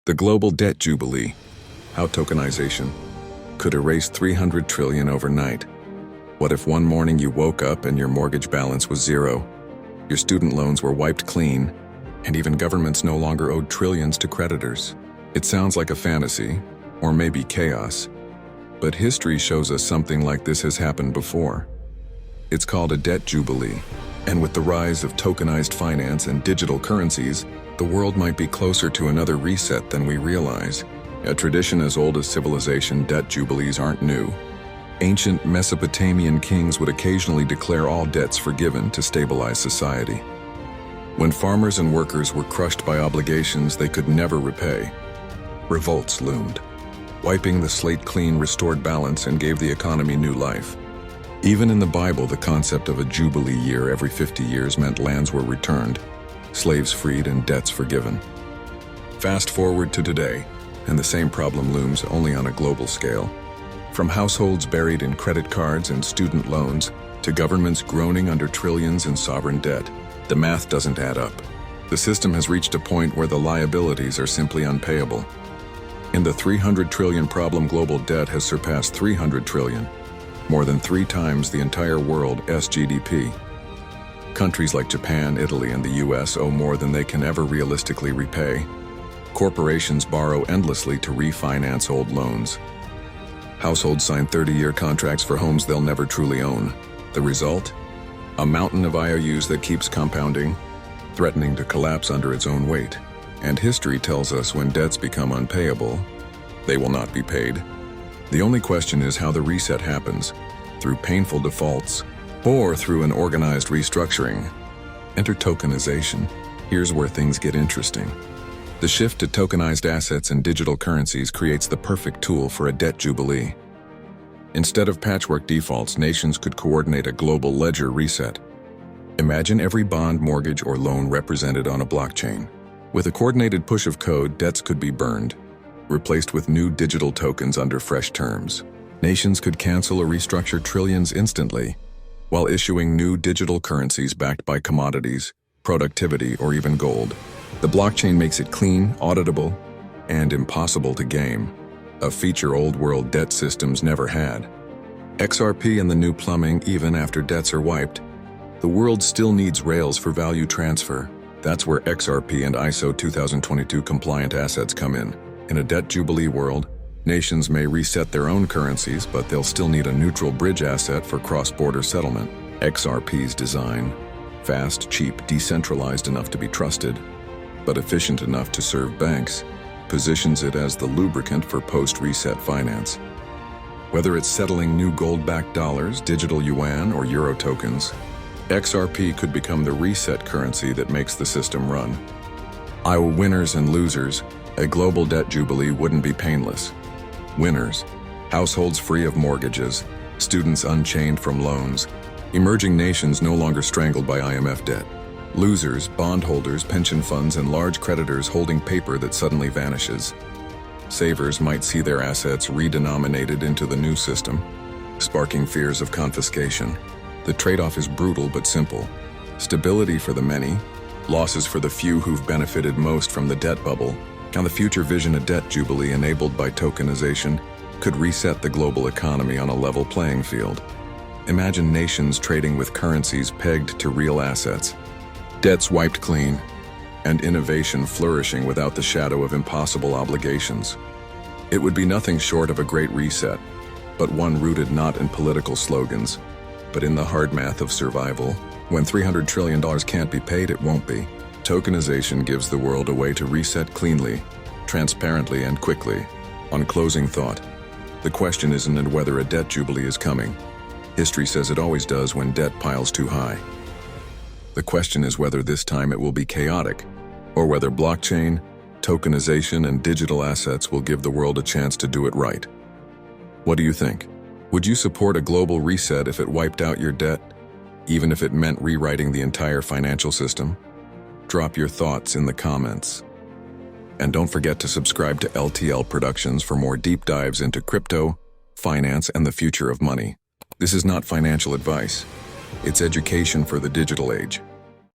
The global debt jubilee, how tokenization could erase 300 trillion overnight. What if one morning you woke up and your mortgage balance was zero, your student loans were wiped clean, and even governments no longer owed trillions to creditors? It sounds like a fantasy, or maybe chaos, but history shows us something like this has happened before. It's called a debt jubilee, and with the rise of tokenized finance and digital currencies, the world might be closer to another reset than we realize. A tradition as old as civilization, debt jubilees aren't new. Ancient Mesopotamian kings would occasionally declare all debts forgiven to stabilize society. When farmers and workers were crushed by obligations they could never repay, revolts loomed. Wiping the slate clean restored balance and gave the economy new life. Even in the Bible, the concept of a jubilee year every 50 years meant lands were returned, slaves freed, and debts forgiven. Fast forward to today, and the same problem looms, only on a global scale. From households buried in credit cards and student loans, to governments groaning under trillions in sovereign debt, the math doesn't add up. The system has reached a point where the liabilities are simply unpayable. In the 300 trillion problem, global debt has surpassed 300 trillion, more than 3 times the entire world's GDP. Countries like Japan, Italy, and the US owe more than they can ever realistically repay. Corporations borrow endlessly to refinance old loans. Households sign 30-year contracts for homes they'll never truly own. The result? A mountain of IOUs that keeps compounding, threatening to collapse under its own weight. And history tells us when debts become unpayable, they will not be paid. The only question is how the reset happens, through painful defaults, or through an organized restructuring. Enter tokenization. Here's where things get interesting. The shift to tokenized assets and digital currencies creates the perfect tool for a debt jubilee. Instead of patchwork defaults, nations could coordinate a global ledger reset. Imagine every bond, mortgage, or loan represented on a blockchain. With a coordinated push of code, debts could be burned, replaced with new digital tokens under fresh terms. Nations could cancel or restructure trillions instantly, while issuing new digital currencies backed by commodities, productivity, or even gold. The blockchain makes it clean, auditable, and impossible to game, a feature old-world debt systems never had. XRP and the new plumbing, even after debts are wiped, the world still needs rails for value transfer. That's where XRP and ISO 2022 compliant assets come in. In a debt jubilee world, nations may reset their own currencies, but they'll still need a neutral bridge asset for cross-border settlement. XRP's design: fast, cheap, decentralized enough to be trusted, but efficient enough to serve banks, positions it as the lubricant for post-reset finance. Whether it's settling new gold-backed dollars, digital yuan, or euro tokens, XRP could become the reset currency that makes the system run. Winners and losers. A global debt jubilee wouldn't be painless. Winners: households free of mortgages, students unchained from loans, emerging nations no longer strangled by IMF debt. Losers: bondholders, pension funds, and large creditors holding paper that suddenly vanishes. Savers might see their assets redenominated into the new system, sparking fears of confiscation. The trade-off is brutal but simple. Stability for the many, losses for the few who've benefited most from the debt bubble. Can the future vision a debt jubilee enabled by tokenization could reset the global economy on a level playing field? Imagine nations trading with currencies pegged to real assets, debts wiped clean, and innovation flourishing without the shadow of impossible obligations. It would be nothing short of a great reset, but one rooted not in political slogans, but in the hard math of survival. When $300 trillion can't be paid, it won't be. Tokenization gives the world a way to reset cleanly, transparently, and quickly. On closing thought, the question isn't whether a debt jubilee is coming. History says it always does when debt piles too high. The question is whether this time it will be chaotic, or whether blockchain, tokenization, and digital assets will give the world a chance to do it right. What do you think? Would you support a global reset if it wiped out your debt, even if it meant rewriting the entire financial system? Drop your thoughts in the comments. And don't forget to subscribe to LTL Productions for more deep dives into crypto, finance, and the future of money. This is not financial advice. It's education for the digital age.